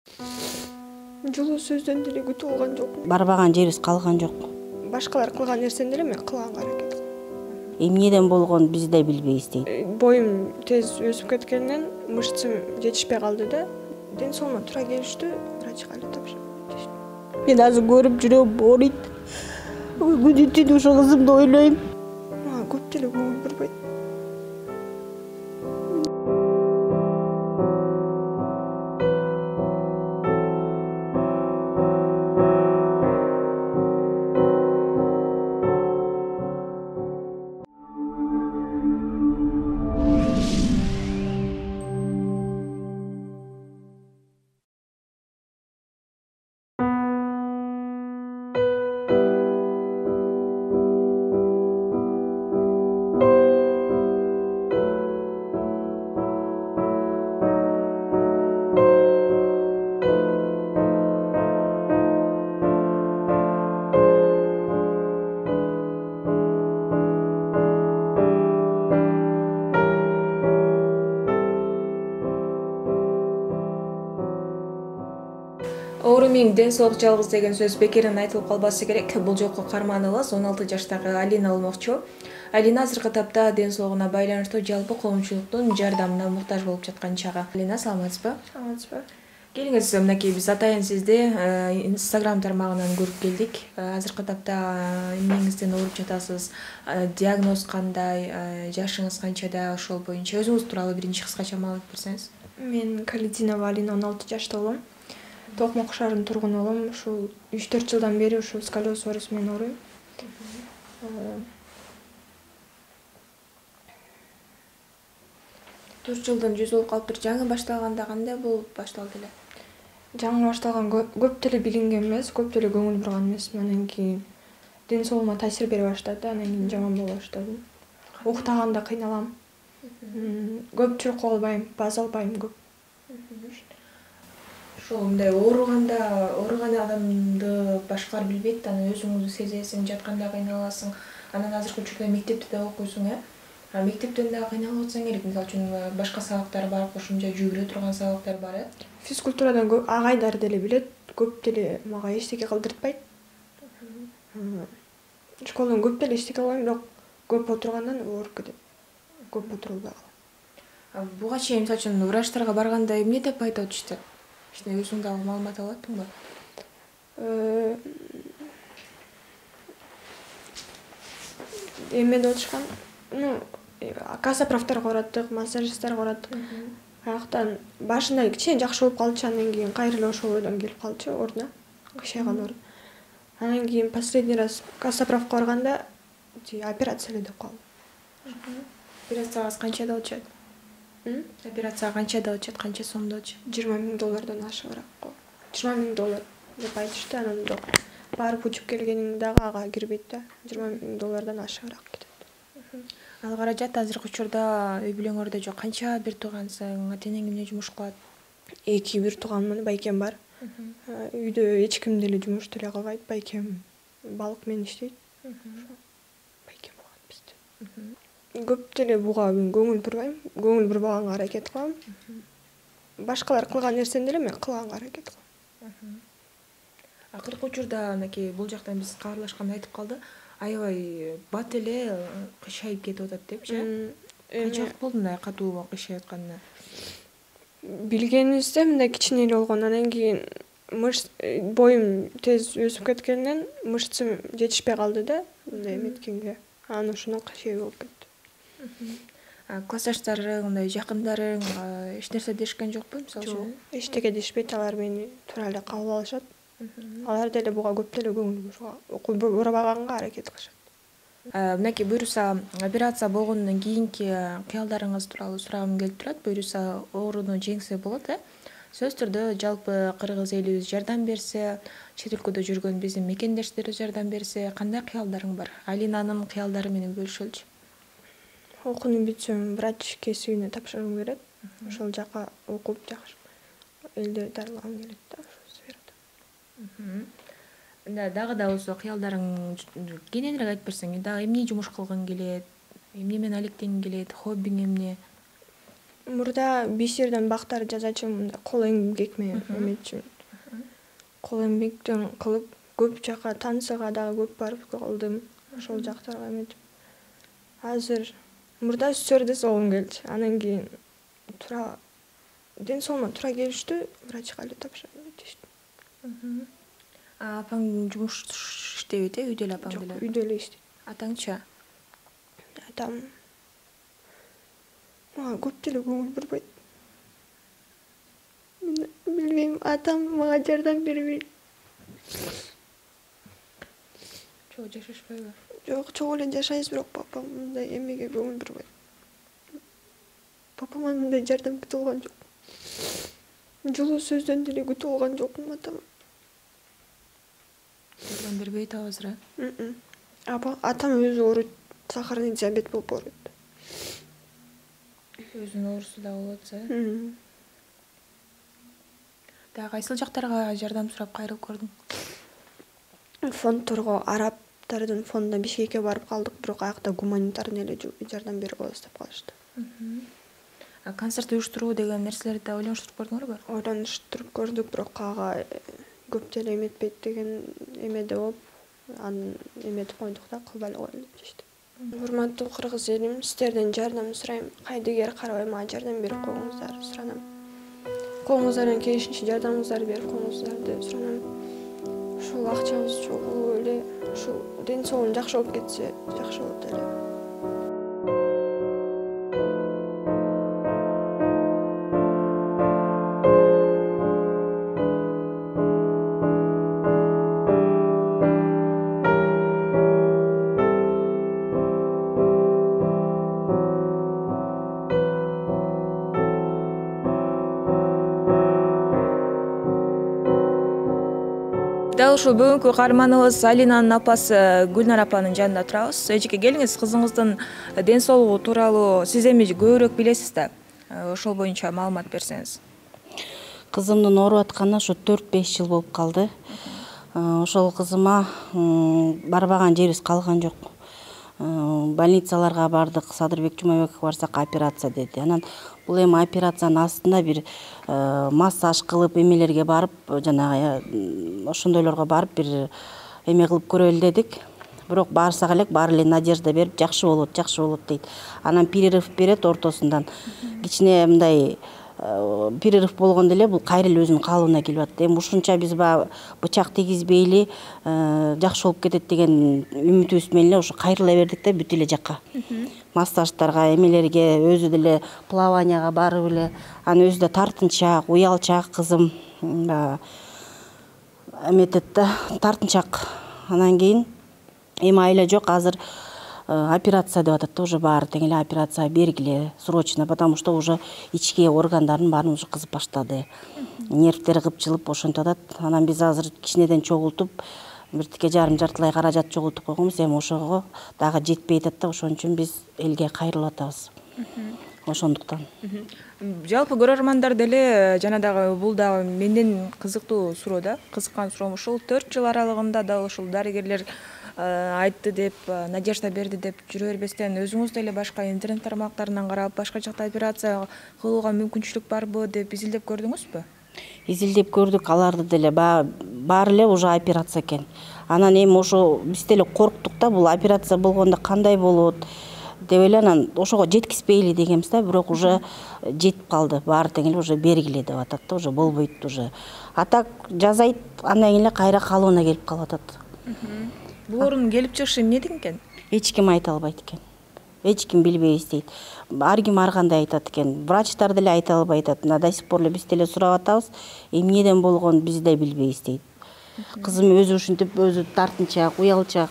Жолу сөздөн деле күтүп алган жокмун. Барбаган жерибиз калган жок. Башкалар кылган нерсени деле мен кылганга аракет кылам. Эмнеден болгонун биз да билбейбиз дейт. Боюм тез өсүп кеткенинен мышцым жетишпей калды да. Ден соолугума туура келишти, врачка эле тапшырып. Мен азыр көрүп жүрөм ооруйт. Күнү түнү ошо кызымды ойлойм. Мага көп деле көңүл бурбайт. Оору менен ден соолук жалгыз деген сөз бекерден айтылып калбасы керек. Бул жолку каарманыбыз 16 жаштагы Алина болмокчу. Алина азыркы тапта ден соолугуна байланыштуу жалпы коомчулуктун жардамына муктаж болуп жаткан чагы. Алина, саламатсызбы? Саламатсызбы? Келиңиз, мынакей биз атайын сизди Instagram тармагынан көрүп келдик. Азыркы тапта эмнеңизден ооруп жатасыз? Диагноз кандай? Жашыңыз канчада? Ошол боюнча өзүңүз тууралуу биринчи кыскача маалымат берсеңиз. Мен Калидинова Алина, 16 жашта болом. Токмок шаарынын тургуну болом. Ушул 3-4 жылдан бери ушул сколиоз оорусу менен ооруйм. 4 жылдан жүз болуп калыптыр. Жаңы башталганда кандай болуп башталды эле? Жаңы башталган көп деле билинген эмес, көп деле көңүл бурган эмесмин. Анан кийин ден соолугума таасир бере баштады, анан кийин жаман боло баштадым. Уктаганда кыйналам. Көп чуркоо албайм, баз албайм көп. Ошол мындай ооруган адамды башкалар билбейт да, анан өзүңүздү сезесиң, жатканда кыйналасың. Анан азыркы учурда мектепте да окуйсуң, мектептен дагы кыйналып атсаң керек. Мисалы үчүн башка сабактар бар, кошумча жүгүрө турган сабактар бар, Физкультурадан агайлар деле билет, көп деле мага эчтеке кылдыртпайт. Школдон көп деле эчтеке кылбайм, бирок көп отургандан ооруп кетет. Көп отурулбай калам. Буга чейин мисалы үчүн врачтарга барганда эмне деп айтып атышты? Өзүң дагы маалымат ала алаттыңбы? Эме деп атышкан, касаправтарга бараттык, массажисттарга бараттык. Аяктан башында кичине жакшы болуп калчу, анан кийин кайра эле ошол бойдон келип калчу ооруна, кыйшайган оору. Анан кийин последний раз касаправка барганда операция эле деп калды. Операцияга канчада болчу? Операцияга канчада болчу? Канча сомдо болчу? $20,000 ашыгыраак го. $20,000 деп айтышты, анан бирок барып учуп келгениң дагы ага кирбейт да. $20,000 ашыгыраак кетет. Ал каражат азыркы учурда үй бүлөңөрдө жок. Канча бир туугансың? Ата-энең эмне жумуш кылат? 2 бир тууганмын, байкем бар. Үйдө эч ким деле жумуш деле кылбайт. Байкем балык менен иштейт. Байкем кылат бизде. Көп деле буга мен көңүл бурбайм. Көңүл бурбаганга аракет кылам. Башкалар кылган нерсени деле мен кылганга аракет кылам. Акыркы учурда мынакей бул жактан биз кабарлашканда айтып калды. Аябай бат эле кыйшайып кетип атат депчи. Канча вакыт болду мындай катуу кыйшайып атканына? Билгенибизде мындай кичине эле болгон. Анан кийин боюм тез өсүп кеткенинен мышцым жетишпей калды да, мындай эметкенге. Анан ушундан кыйшайып болуп кетти. Классташтарың, мындай жакындарың эч нерсе дешкен жокпу, мисалы үчүн? Эчтеке дешпейт, алар мени туура эле кабыл алышат. Алар деле буга көп деле көңүл бурбаганга аракет кылышат. Мынакей буюрса операция болгондон кийинки кыялдарыңыз тууралуу сурагым келип турат. Буюрса ооруну жеңсе болот, сөзсүз түрдө жалпы кыргыз элибиз жардам берсе, чет өлкөдө жүргөн биздин мекендештерибиз жардам берсе, кандай кыялдарың бар? Алинанын кыялдары менен бөлүшөлүчү. Окууну бүтсөм, врач кесибине тапшыргым келет. Ошол жака окуп жакшы элди дарылагым келет да, ошол сферада. Дагы да болсо кыялдарың кененирээк айтып берсең, дагы эмне жумуш кылгың келет? Эмне менен алектенгиң келет? Хоббиң эмне? Мурда бисерден бактар жазачумун, кол эмгекме эметчүмүн. Кол эмгектен кылып көп жака Тансыга дагы көп барып калдым. Ошол жактарга эметип. Азыр мурда сүрдө соолум келчү. Анан кийин тура ден соолума тура келиштү, врачка эле тапшырып дешти. Апаң жумуш иштебейт, үйдө эле апаң деле? Үйдө эле иштейт. Атаңчы? Атам мага көп деле көңүл бурбайт. Мен билбейм, атам мага жардам бербейт. Чогуу жашашпайбы? Жок, чогуу эле жашайбыз, бирок папам мындай эмеге көңүл бурбайт. Папаман мындай жардам күтүп алган жок. Жылуу сөздөн деле күтүп алган жокмун атаман. Жардам бербейт азыр, Атам өзү ооруйт, сахарный диабет болуп ооруйт. Өзүнүн оорусу да болуп атса. Дагы кайсыл жактарга жардам сурап кайрылып көрдүң? Фондторго, арабтардын фондуна Бишкекке барып калдык, бирок аякта гуманитарный эле жардам берип коебуз деп калышты. Концерт уюштуруу деген нерселерди да ойлонуштуруп көрдүңөрбү? Ойлонуштуруп көрдүк, бирок ага көп деле эметпейт деген эмеде болуп, аны эметип койдук да, кылбай эле коелу деп дешти. Урматтуу кыргыз элим, сиздерден жардам сурайм. Кайдыгер карабай мага жардам берип койгуңуздар суранам. Колуңуздардан келишинче жардамыңыздарды берип койгуңуздарды суранам. Ушул акчабыз чогуу эле, ушул ден соолугум жакшы болуп кетсе, жакшы болот эле. Дал ушул бүгүнкү каарманыбыз Алинанын апасы Гүлнар апанын жанында турабыз. Эжеке, келиңиз, кызыңыздын ден соолугу тууралуу сиз эми көбүрөөк билесиз да. Ошол боюнча маалымат берсеңиз. Кызымдын ооруп атканына ушу 4-5 жыл болуп калды. Ошол кызыма барбаган жерибиз калган жок. Больницаларга бардык, Садырбек Жумабековго барсак операция деди. Анан бул эми операциянын астында бир массаж кылып, эмелерге барып, жанагы ошондойлорго барып бир эме кылып көрөлү дедик. Бирок барсак элек баары эле надежда берип, жакшы болот дейт. Анан перерыв берет ортосундан. Кичине мындай перерыв болгондо эле бул кайра эле өзүнүн калыбына келип атты. Эми ушунча биз бычак тийгизбейли жакшы болуп кетет деген үмүтүбүз менен эле ошо кайрыла бердик да бүт эле жакка. Массаждарга, эмелерге, өзү деле плаванияга барып эле, анан өзү да тартынчаак, уялчаак кызым. Эметет да, тартынчаак. Анан кийин эми айла жок, азыр операция деп атат да, уже баары тең эле операция бергиле, срочно, потому что уже ички органдарын баарын уже кызып баштады. Нервтери кыпчылып ошентип атат. Анан биз азыр кичинеден чогултуп, бир тике жарым жартылай каражат чогултуп койгонбуз. Эми ошого дагы жетпей атат да, ошон үчүн биз элге кайрылып атабыз. Ошондуктан. Жалпы көрөрмандар деле жана дагы бул дагы менден кызыктуу суроо да, кызыккан суроом ушул 4 жыл аралыгында да ушул дарыгерлер айтты деп, надежда берди деп жүрө бербестен, өзүңүз деле башка интернет тармактарынан карап, башка жакта операция кылууга мүмкүнчүлүк барбы деп изилдеп көрдүңүзбү? Изилдеп көрдүк, аларды деле баары эле уже операция экен. Анан эми ошо биз деле корктук да, бул операция болгондо кандай болот деп эле, анан ошого жеткизбейли дегенбиз да, бирок уже жетип калды. Баары тең эле уже бергиле деп атат да, уже болбойт уже. А так жазайт, андан кийин эле кайра калыбына келип калып атат. Бул оорунун келип чыгышы эмнеден экен? Эч ким айта албайт экен. Эч ким билбейбиз дейт. Ар ким ар кандай айтат экен. Врачтар деле айта албай атат. До сих пор эле биз деле сурап атабыз. Эмнеден болгонун биз да билбейбиз дейт. Кызым өзү ушинтип, өзү тартынчаак, уялчаак.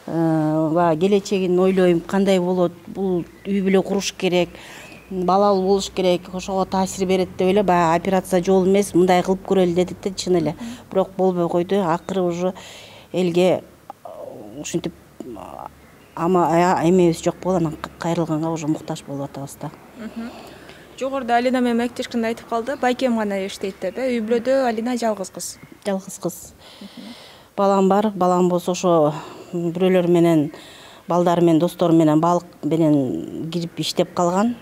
Келечегин ойлойм, кандай болот, бул үй бүлө куруш керек, балалуу болуш керек, ошого таасир берет деп эле баягы операция жол эмес, мындай кылып көрөлү дедик да, чын эле. Бирок болбой койду. Акыры уже элге ушинтип эмебиз жок болду, анан кайрылганга уже муктаж болуп атабыз да. Жогоруда Алина менен маектешкенде айтып калды, байкем гана иштейт деп, үй бүлөдө Алина жалгыз кыз. Жалгыз кыз. Балам бар, балам болсо ошо бирөөлөр менен, балдары менен, достору менен балык менен кирип иштеп калган.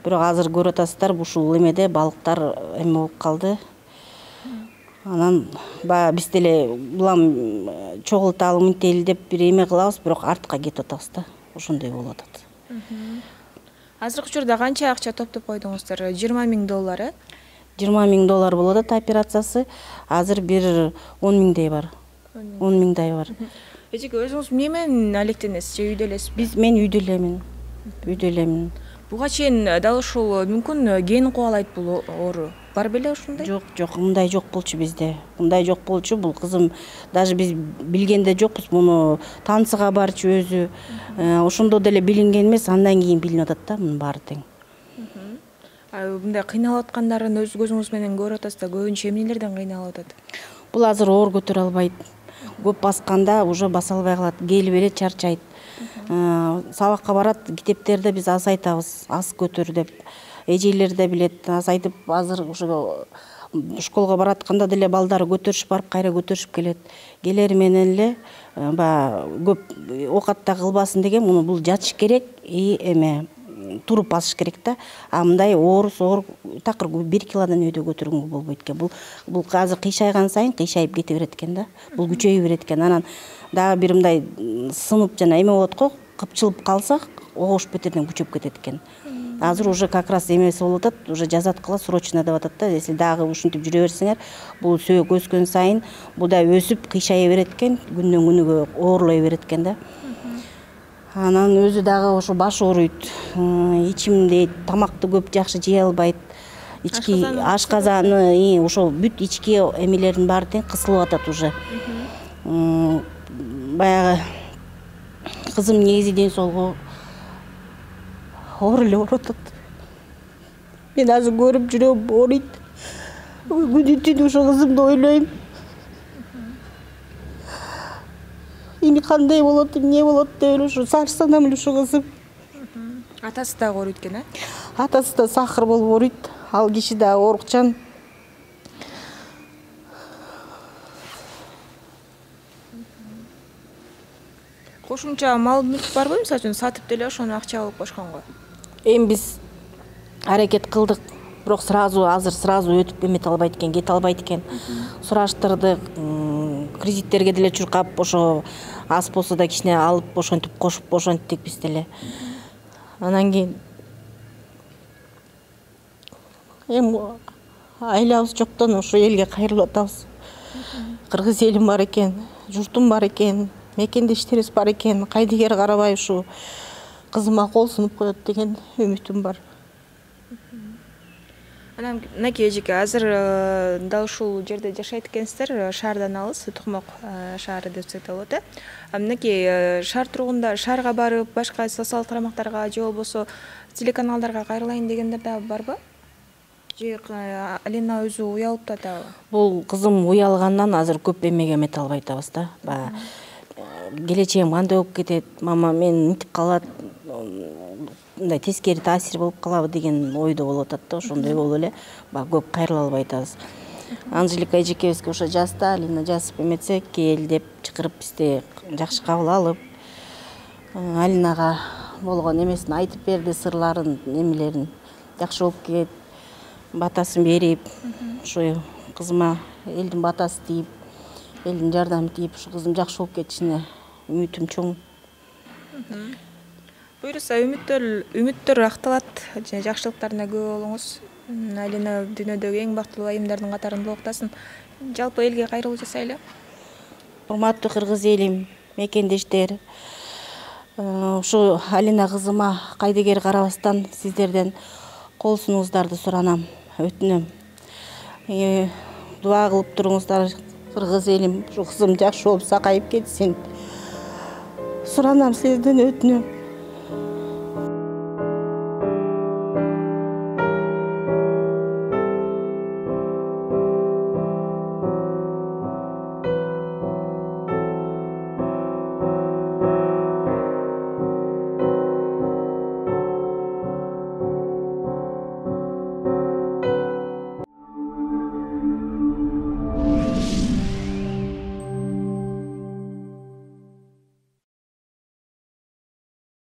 бирок азыр көрүп атасыздар ушул эмеде балыктар эме болуп калды. Анан баягы биз деле булам чогулталы мынтели деп бир эме кылабыз, бирок артка кетип атабыз да. Ошондой болуп атат. Азыркы учурда канча акча топтоп койдуңуздар? $20,000, э? $20,000 болуп атат операциясы. Азыр бир 10,000 бар. 10,000 бар. Эжеке, өзүңүз эмне менен алектенесиз же үйдө элесизби? Мен үйдө элемин. Үйдө элемин. Буга чейин дал ушул мүмкүн ген кубалайт бул оору. Бар беле ушундай? Жок, мындай жок болчу bizde. Мындай жок болчу. Бул кызым даже биз билгенде жокпуз. Муну танысыга барчу өзү. Ошондо деле билинген эмес, андан кийин билинип атат да, мунун баары тең. Мындай кыйналып аткандарын өз көзүңүз менен көрүп атасыз да, көбүнчө эмнелерден кыйналып атат? Бул азыр оор көтөрө албайт. Көп басканда уже баса албай калат, келип берет, чарчайт. Сабакка барат, китептерде биз азайтабыз, аз көтөр деп. Эжелер да билет, азайтып азыр ошо школго баратканда деле балдары көтөрүшүп барып кайра көтөрүшүп келет. Келери менен эле көп оокатта кылбасын деген, муну бул жатыш керек, эме туруп басыш керек да. Мындай оор такыр 1 килодан өйдө көтөргөнгө болбойт экен. Бул азыр кыйшайган сайын кыйшайып кете берет экен да. Бул күчөйүп берет экен. Анан дагы бир мындай сынып жана эме болот го, кыпчылып калсак, огуш бетерден күчөп кетет экен. Азыр уже как раз эмеси болуп атат, уже жазаткыла срочно деп атат да. Если дагы ушинтип жүрө берсеңер, бул сөөк өскөн сайын бул да өсүп кыйшая берет экен, күндөн күнүгө оорлой берет экен да. Анан өзү дагы ошо баш ооруйт, ичимдейт, тамакты көп жакшы жей албайт. Ички ашказаны, ошо бүт ички эмелердин баары тең кысылып атат уже. Баягы кызым негизи ден соолугу оор эле ооруп атат. Мен азыр көрүп жүрөм ооруйт. Күнү түнү ошо кызымды ойлойм. Эми кандай болот, эмне болот деп эле ушу сарсанам эле ушу кызым. Атасы дагы ооруйт экен, э? Атасы да сахар болуп ооруйт. Ал киши да оорукчан. Кошумча мал мүлк барбы? Мисалы үчүн сатып деле ошону акча алып кошконго. Эми биз аракет кылдык, бирок азыр сразу өтүп эмете албайт экен, кете албайт экен. Сураштырдык, кредиттерге деле чуркап, ошо аз болсо да кичине алып, ошентип кошуп ошенттик биз деле. Анан кийин эми айлабыз жоктон ошо элге кайрылып атабыз. Кыргыз элим бар экен, журтум бар экен, мекендештерибиз бар экен, кайдыгер карабай ушу кызыма кол сунуп коет деген үмүтүм бар. Анан мынакей эжеке, азыр дал ушул жерде жашайт экенсиздер, шаардан алыс, Тукмок шаары деп десек болот, э? Мынакей шаар тургундар шаарга барып, башка социалдык тармактарга же болбосо телеканалдарга кайрылайын дегендер да барбы? Же Алина өзү уялып атабы? Бул кызым уялгандан азыр көп эмеге эмете албай атабыз да. Баягы келечегим кандай болуп кетет, мама мен мынтип калат, мындай тескери таасир болуп калабы деген ойдо болуп атат да. Ошондой болуп эле көп кайрыла албай атабыз. Анжелика эжекебизге ошо жазда, Алина жазып эметсе, кел деп чакырып бизди жакшы кабыл алып, Алинага болгон эмесин айтып берди, сырларын, эмелерин. Жакшы болуп кет, батасын берип, ошо кызыма элдин батасы тийип, элдин жардамы тийип, ушу кызым жакшы болуп кетишине үмүтүм чоң. Буюрса үмүттөр акталат, жакшылыктарына күбө болуңуз. Алина дүйнөдөгү эң бактылуу айымдардын катарында уктасын. Жалпы элге кайрылуу жасайлы. Урматтуу кыргыз элим, мекендештер, ушу Алина кызыма кайдыгер карабастан сиздерден кол сунууңуздарды суранам, өтүнөм. Дуа кылып туруңуздар, кыргыз элим, ушу кызым жакшы болуп сакайып кетсин. Суранам сиздерден, өтүнөм.